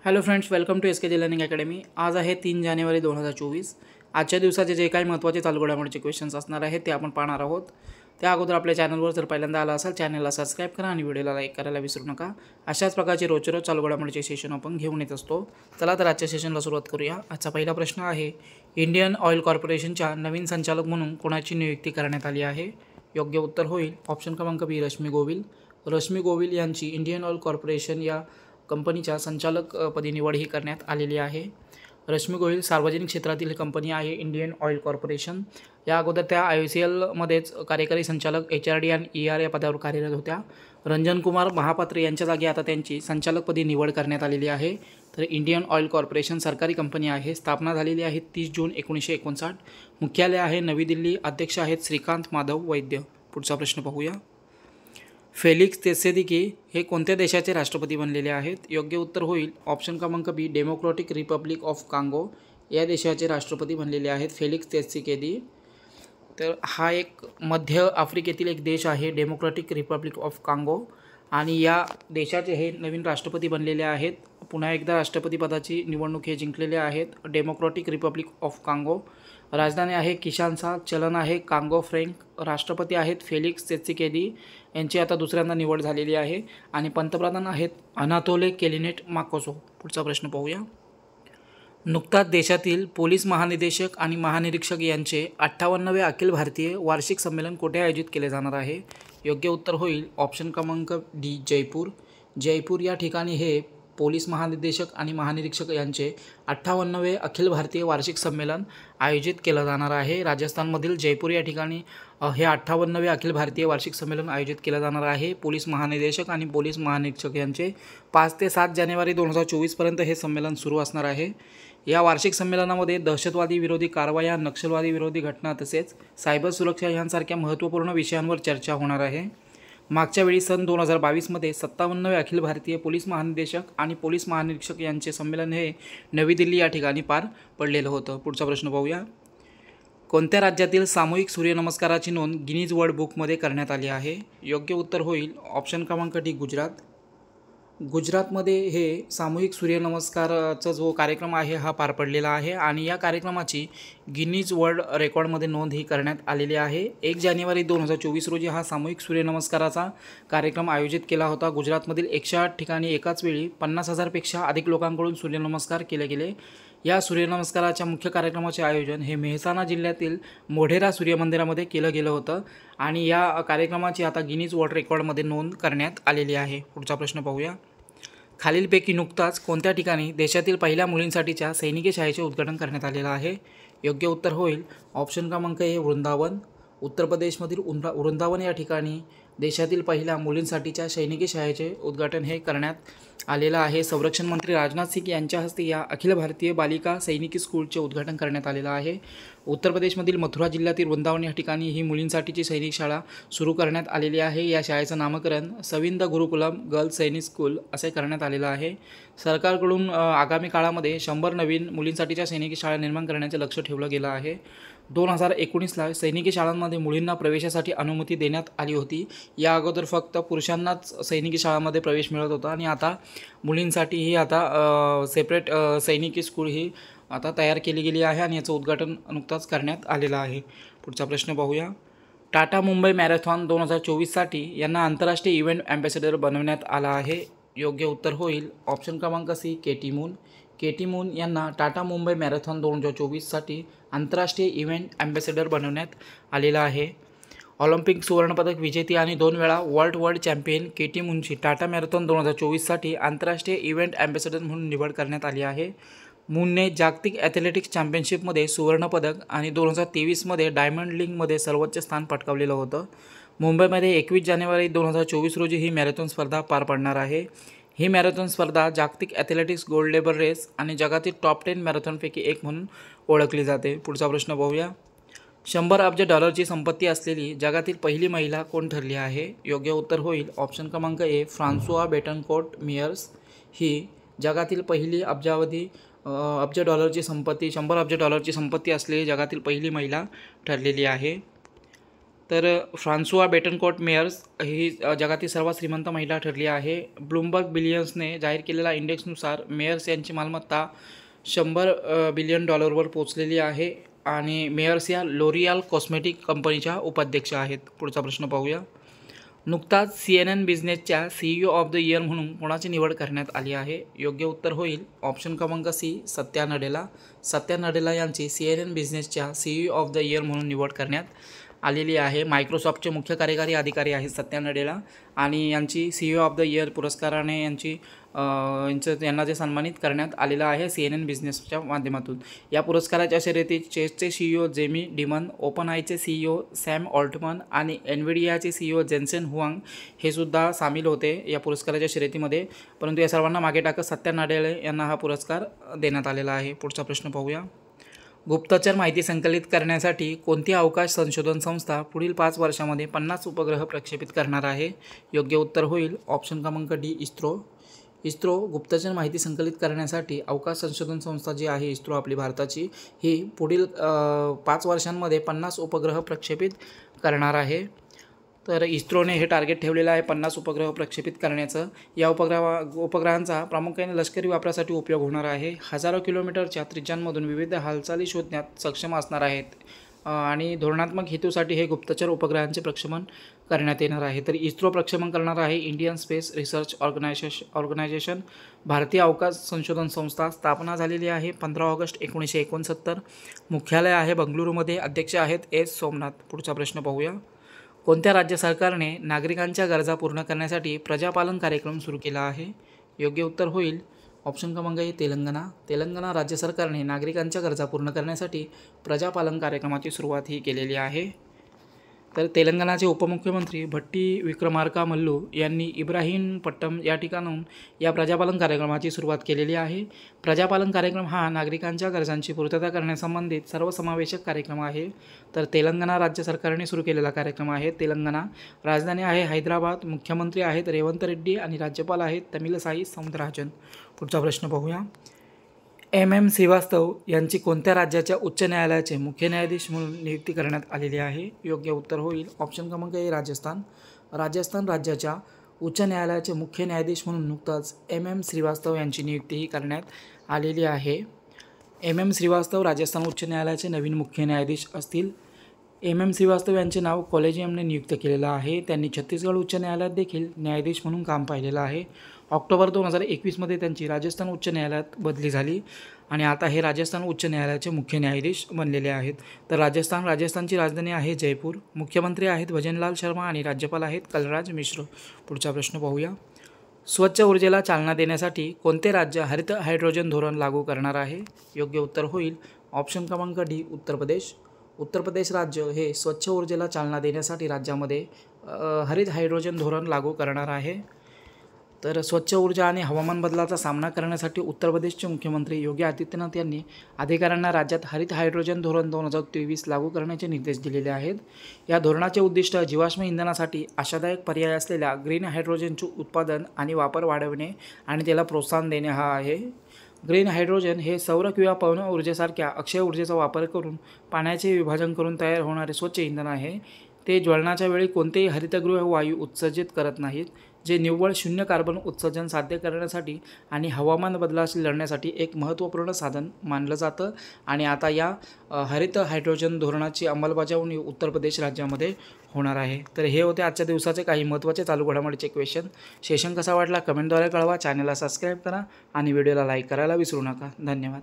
Hello friends, welcome to SKJ learning academy. आज आहे 3 जानेवारी 2024। आजच्या दिवसाचे जे काही महत्त्वाचे चालू घडामोडीचे क्वेश्चन्स असणार आहेत ते आपण पाहणार आहोत। त्या अगोदर आपल्या चॅनलवर जर पहिल्यांदा आला असाल चॅनलला सबस्क्राईब करा आणि व्हिडिओला लाईक करायला विसरू नका। अशाच प्रकारचे रोजचे रोज चालू घडामोडीचे सेशन आपण घेऊन येत असतो। चला तर आजच्या सेशनला सुरुवात करूया। आजचा पहिला प्रश्न आहे, इंडियन ऑइल कॉर्पोरेशनच्या नवीन संचालक म्हणून कोणाची नियुक्ती करण्यात आली आहे? योग्य उत्तर होईल ऑप्शन क्रमांक बी, रश्मी गोविल। रश्मी गोविल यांची इंडियन ऑइल कॉर्पोरेशन या कंपनीच्या संचालक पदी निवड ही करण्यात आलेली आहे। रश्मी गोविल सार्वजनिक क्षेत्रातील कंपनी आहे इंडियन ऑइल कॉर्पोरेशन। या अगोदर त्या IOCL मध्येच कार्यकारी संचालक HRD आणि ER या पदावर कार्यरत होत्या। रंजन कुमार महापात्र यांच्या जागी आता त्यांची संचालकपदी निवड करण्यात आलेली आहे। तर इंडियन ऑइल कॉर्पोरेशन सरकारी कंपनी आहे। स्थापना झालेली आहे 30 जून 1959। मुख्यालय आहे नवी दिल्ली। अध्यक्ष आहेत श्रीकांत माधव वैद्य। पुढचा प्रश्न पाहूया। फेलिक्स त्सेदेकी हे कोणत्या देशाचे राष्ट्रपती बनलेले आहेत? योग्य उत्तर होईल ऑप्शन क्रमांक बी, डेमोक्रॅटिक रिपब्लिक ऑफ कांगो या देशाचे राष्ट्रपती बनलेले आहेत फेलिक्स त्सेदेकी। तर हा एक मध्य आफ्रिकेतील एक देश आहे, डेमोक्रॅटिक रिपब्लिक ऑफ कांगो, आणि या देशाचे हे नवीन राष्ट्रपती बनलेले आहेत। पुन्हा एकदा राष्ट्रपती पदाची निवडणूक हे जिंकलेले आहेत डेमोक्रॅटिक रिपब्लिक ऑफ कांगो। राजधानी आहे किशान्सा, चलन आहे कांगो फ्रँक। राष्ट्रपती आहेत फेलिक्स त्सेदेकी यांची आता दुसऱ्यांदा निवड झालेली आहे आणि पंतप्रधान आहेत अनातोले केलिनेट माकोसो। पुढचा प्रश्न पाहूया। नुकताच देशातील पोलीस महानिदेशक आणि महानिरीक्षक यांचे 58वे अखिल भारतीय वार्षिक संमेलन कुठे आयोजित केले जाणार आहे? योग्य उत्तर होईल ऑप्शन क्रमांक डी, जयपूर। जयपूर या ठिकाणी हे पोलीस महानिदेशक आणि महानिरीक्षक यांचे 58वे अखिल भारतीय वार्षिक संमेलन आयोजित केलं जाणार आहे। राजस्थानमधील जयपूर या ठिकाणी हे 58वे अखिल भारतीय वार्षिक संमेलन आयोजित केलं जाणार आहे। पोलीस महानिदेशक आणि पोलीस महानिरीक्षक यांचे 5 ते 7 जानेवारी 2024 पर्यंत हे संमेलन सुरू असणार आहे। या वार्षिक संमेलनामध्ये दहशतवादी विरोधी कारवाया, नक्षलवादी विरोधी घटना तसेच सायबर सुरक्षा यांसारख्या महत्त्वपूर्ण विषयांवर चर्चा होणार आहे। मागच्या वेळी सन 2022मध्ये 57वे अखिल भारतीय पोलीस महानिदेशक आणि पोलीस महानिरीक्षक यांचे संमेलन हे नवी दिल्ली या ठिकाणी पार पडलेलं होतं। पुढचा प्रश्न पाहूया। कोणत्या राज्यातील सामूहिक सूर्यनमस्काराची नोंद गिनीज वर्ल्ड बुकमध्ये करण्यात आली आहे? योग्य उत्तर होईल ऑप्शन क्रमांक डी, गुजरात। गुजरातमध्ये हे सामूहिक सूर्यनमस्काराचा जो कार्यक्रम आहे हा पार पडलेला आहे आणि या कार्यक्रमाची गिनीज वर्ल्ड रेकॉर्डमध्ये नोंद ही करण्यात आलेली आहे। 1 जानेवारी 2024 रोजी हा सामूहिक सूर्यनमस्काराचा कार्यक्रम आयोजित केला होता। गुजरातमधील 108 ठिकाणी एकाच वेळी 50,000 पेक्षा अधिक लोकांकडून सूर्यनमस्कार केले गेले। या सूर्यनमस्काराच्या मुख्य कार्यक्रमाचे आयोजन हे मेहसाणा जिल्ह्यातील मोढेरा सूर्यमंदिरामध्ये केलं गेलं होतं आणि या कार्यक्रमाची आता गिनीज वर्ल्ड रेकॉर्डमध्ये नोंद करण्यात आलेली आहे। पुढचा प्रश्न पाहूया। खालीलपैकी नुकताच कोणत्या ठिकाणी देशातील पहिल्या मुलींसाठीच्या सैनिकी शाळेचे उद्घाटन करण्यात आलेलं आहे? योग्य उत्तर होईल ऑप्शन क्रमांक ए, वृंदावन। उत्तर प्रदेशमधील वृंदावन या ठिकाणी देशातील पहिल्या मुलींसाठीच्या सैनिकी शाळेचे उद्घाटन हे करण्यात आलेलं आहे। संरक्षण मंत्री राजनाथ सिंग यांच्या हस्ते या अखिल भारतीय बालिका सैनिकी स्कूलचे उद्घाटन करण्यात आलेलं आहे। उत्तर प्रदेशमधील मथुरा जिल्ह्यातील वृंदावन या ठिकाणी ही मुलींसाठीची सैनिक शाळा सुरू करण्यात आलेली आहे। या शाळेचं नामकरण सविंद गुरुकुलम गर्ल्स सैनिक स्कूल असे करण्यात आलेलं आहे। सरकारकडून आगामी काळामध्ये 100 नवीन मुलींसाठीच्या सैनिकी शाळा निर्माण करण्याचे लक्ष्य ठेवलं गेलं आहे। 2019ला सैनिकी शाळांमध्ये मुलींना प्रवेशासाठी अनुमती देण्यात आली होती। या अगोदर फक्त पुरुषांनाच सैनिकी शाळांमध्ये प्रवेश मिळत होता आणि आता मुलींसाठीही आता सेपरेट सैनिकी स्कूल ही आता तयार केली गेली आहे आणि याचं उद्घाटन नुकताच करण्यात आलेलं आहे। पुढचा प्रश्न पाहूया। टाटा मुंबई मॅरेथॉन 2024साठी यांना आंतरराष्ट्रीय इव्हेंट ॲम्बॅसेडर बनवण्यात आला आहे। योग्य उत्तर होईल ऑप्शन क्रमांक C, Katie Moon. Katie Moon यांना टाटा मुंबई मॅरेथॉन 2024साठी आंतरराष्ट्रीय इव्हेंट ॲम्बॅसेडर बनवण्यात आलेला आहे। ऑलिम्पिक सुवर्णपदक विजेती आणि 2 वेळा वर्ल्ड चॅम्पियन केटी मूनची टाटा मॅरेथॉन 2024साठी आंतरराष्ट्रीय इव्हेंट ॲम्बॅसेडर म्हणून निवड करण्यात आली आहे। मूनने जागतिक ॲथलेटिक्स चॅम्पियनशिपमध्ये सुवर्णपदक आणि 2023मध्ये डायमंड लीगमध्ये सर्वोच्च स्थान पटकावलेलं होतं। मुंबईमध्ये 21 जानेवारी 2024 रोजी ही मॅरेथॉन स्पर्धा पार पडणार आहे। ही मॅरेथॉन स्पर्धा जागतिक ॲथलेटिक्स गोल्ड लेबर रेस आणि जगातील टॉप 10 मॅरेथॉनपैकी एक म्हणून ओळखली जाते। पुढचा प्रश्न पाहूया। 100 अब्ज डॉलरची संपत्ती असलेली जगातील पहिली महिला कोण ठरली आहे? योग्य उत्तर होईल ऑप्शन क्रमांक ए, फ्रान्सुआ बेटनकोर्ट मियर्स ही जगातील पहिली 100 अब्ज डॉलरची संपत्ती असलेली जगातील पहिली महिला ठरलेली आहे। 100 अब्ज डॉलरची संपत्ती असलेली जगातील पहिली महिला ठरलेली आहे। तर फ्रान्सुआ बेटनकोट मेयर्स ही जगातील सर्वात श्रीमंत महिला ठरली आहे. ब्लूमबर्ग बिलियन्सने जाहीर केलेल्या इंडेक्सनुसार मेयर्स यांची मालमत्ता $100 बिलियन वर पोहोचलेली आहे आणि मेयर्स या लोरियल कॉस्मेटिक कंपनीच्या उपाध्यक्ष आहेत. पुढचा प्रश्न पाहूया. नुकताच CNN बिझनेसच्या CEO ऑफ द इयर म्हणून कोणाची निवड करण्यात आली आहे? योग्य उत्तर होईल ऑप्शन क्रमांक सी, सत्या नडेला. सत्या नडेला यांची CNN बिझनेसच्या CEO ऑफ द इयर म्हणून निवड करण्यात आलेली आहे. मायक्रोसॉफ्टचे मुख्य कार्यकारी अधिकारी आहेत सत्या नडेला आणि यांची CEO ऑफ द इयर पुरस्काराने यांना जे सन्मानित करण्यात आलेलं आहे CNN बिझनेसच्या माध्यमातून. या पुरस्काराच्या शर्यतीत चेसचे CEO जेमी डिमन, ओपनआयचे CEO सॅम ऑल्टमन आणि एनव्हिडियाचे CEO जेन्सेन हुआंग हे सुद्धा सामील होते या पुरस्काराच्या शर्यतीमध्ये. परंतु या सर्वांना मागे टाकत सत्या नडेला यांना हा पुरस्कार देण्यात आलेला आहे. पुढचा प्रश्न पाहूया. गुप्तचर माहिती संकलित करण्यासाठी कोणती अवकाश संशोधन संस्था पुढील 5 वर्षांमध्ये 50 उपग्रह प्रक्षेपित करणार आहे? योग्य उत्तर होईल ऑप्शन क्रमांक डी, इस्रो. इस्रो गुप्तचर माहिती संकलित करण्यासाठी अवकाश संशोधन संस्था जी आहे इस्रो आपली भारताची, ही पुढील 5 वर्षांमध्ये 50 उपग्रह प्रक्षेपित करणार आहे. तर इस्रोने हे टार्गेट ठेवलेलं आहे 50 उपग्रह प्रक्षेपित करण्याचं. या उपग्रहांचा प्रामुख्याने लष्करी वापरासाठी उपयोग होणार आहे. हजारो किलोमीटरच्या त्रिज्यांमधून विविध हालचाली शोधण्यात सक्षम असणार आहेत आणि धोरणात्मक हेतूसाठी हे गुप्तचर उपग्रहांचे प्रक्षेपण करण्यात येणार आहे. तर इस्रो प्रक्षेपण करणार आहे इंडियन स्पेस रिसर्च ऑर्गनायझेशन. भारतीय अवकाश संशोधन संस्था स्थापना झालेली आहे 15 ऑगस्ट 1969. मुख्यालय आहे बंगळुरूमध्ये. अध्यक्ष आहेत एस सोमनाथ. पुढचा प्रश्न पाहूया. कोणत्या राज्य सरकारने नागरिकांच्या गरजा पूर्ण करण्यासाठी प्रजापालन कार्यक्रम सुरू केला आहे? योग्य उत्तर होईल ऑप्शन क्रमांक ए, तेलंगणा. तेलंगणा राज्य सरकारने नागरिकांच्या गरजा पूर्ण करण्यासाठी प्रजापालन कार्यक्रमाची सुरुवात ही केलेली आहे. तर तेलंगणाचे उपमुख्यमंत्री भट्टी विक्रमार्का मल्लू यांनी इब्राहीमपट्टणम या ठिकाणाहून या प्रजापालन कार्यक्रमाची सुरुवात केलेली आहे. प्रजापालन कार्यक्रम हा नागरिकांच्या गरजांची पूर्तता करण्यासंबंधित सर्वसमावेशक कार्यक्रम आहे. तर तेलंगणा राज्य सरकारने सुरू केलेला कार्यक्रम आहे तेलंगणा. राजधानी आहे हैदराबाद. मुख्यमंत्री आहेत रेवंत रेड्डी आणि राज्यपाल आहेत तमिलसाई सौंदरराजन. पुढचा प्रश्न पाहूया. MM श्रीवास्तव यांची कोणत्या राज्याच्या उच्च न्यायालयाचे मुख्य न्यायाधीश म्हणून नियुक्ती करण्यात आलेली आहे? योग्य उत्तर होईल ऑप्शन क्रमांक ए, राजस्थान. राजस्थान राज्याच्या उच्च न्यायालयाचे मुख्य न्यायाधीश म्हणून नुकताच MM श्रीवास्तव यांची नियुक्तीही करण्यात आलेली आहे. MM श्रीवास्तव राजस्थान उच्च न्यायालयाचे नवीन मुख्य न्यायाधीश असतील. MM श्रीवास्तव यांचे नाव कॉलेजियमने नियुक्त केलेलं आहे. त्यांनी छत्तीसगड उच्च न्यायालयात देखील न्यायाधीश म्हणून काम पाहिलेलं आहे. ऑक्टोबर 2021 त्यांची राजस्थान उच्च न्यायालयात बदली झाली आणि आता हे राजस्थान उच्च न्यायालयाचे मुख्य न्यायाधीश बनलेले आहेत. तर राजस्थानची राजधानी आहे जयपूर. मुख्यमंत्री आहेत भजनलाल शर्मा आणि राज्यपाल आहेत कलराज मिश्र. पुढचा प्रश्न पाहूया. स्वच्छ ऊर्जेला चालना देण्यासाठी कोणते राज्य हरित हायड्रोजन धोरण लागू करणार आहे? योग्य उत्तर होईल ऑप्शन क्रमांक डी, उत्तर प्रदेश. उत्तर प्रदेश राज्य हे स्वच्छ ऊर्जेला चालना देण्यासाठी राज्यामध्ये हरित हायड्रोजन धोरण लागू करणार आहे. तर स्वच्छ ऊर्जा आणि हवामान बदलाचा सामना करण्यासाठी उत्तर प्रदेशचे मुख्यमंत्री योगी आदित्यनाथ यांनी अधिकाऱ्यांना राज्यात हरित हायड्रोजन धोरण 2023 लागू करण्याचे निर्देश दिलेले आहेत. या धोरणाचे उद्दिष्ट जीवाश्म इंधनासाठी आशादायक पर्याय असलेल्या ग्रीन हायड्रोजनचे उत्पादन आणि वापर वाढवणे आणि त्याला प्रोत्साहन देणे हा आहे. ग्रीन हायड्रोजन हे सौर किंवा पवन ऊर्जेसारख्या अक्षय ऊर्जेचा वापर करून पाण्याचे विभाजन करून तयार होणारे स्वच्छ इंधन आहे. ते ज्वलनाच्या वेळी कोणतेही हरितगृह वायू उत्सर्जित करत नाहीत, जे निव्वळ शून्य कार्बन उत्सर्जन साध्य करण्यासाठी आणि हवामान बदलाशी लढण्यासाठी एक महत्त्वपूर्ण साधन मानलं जातं. आणि आता या हरित हायड्रोजन धोरणाची अंमलबजावणी उत्तर प्रदेश राज्यामध्ये होणार आहे. तर हे होते आजच्या दिवसाचे काही महत्त्वाचे चालू घडामोडीचे क्वेश्चन. सेशन कसा वाटला कमेंटद्वारे कळवा. चॅनलला सबस्क्राईब करा आणि व्हिडिओला लाईक करायला विसरू नका. धन्यवाद.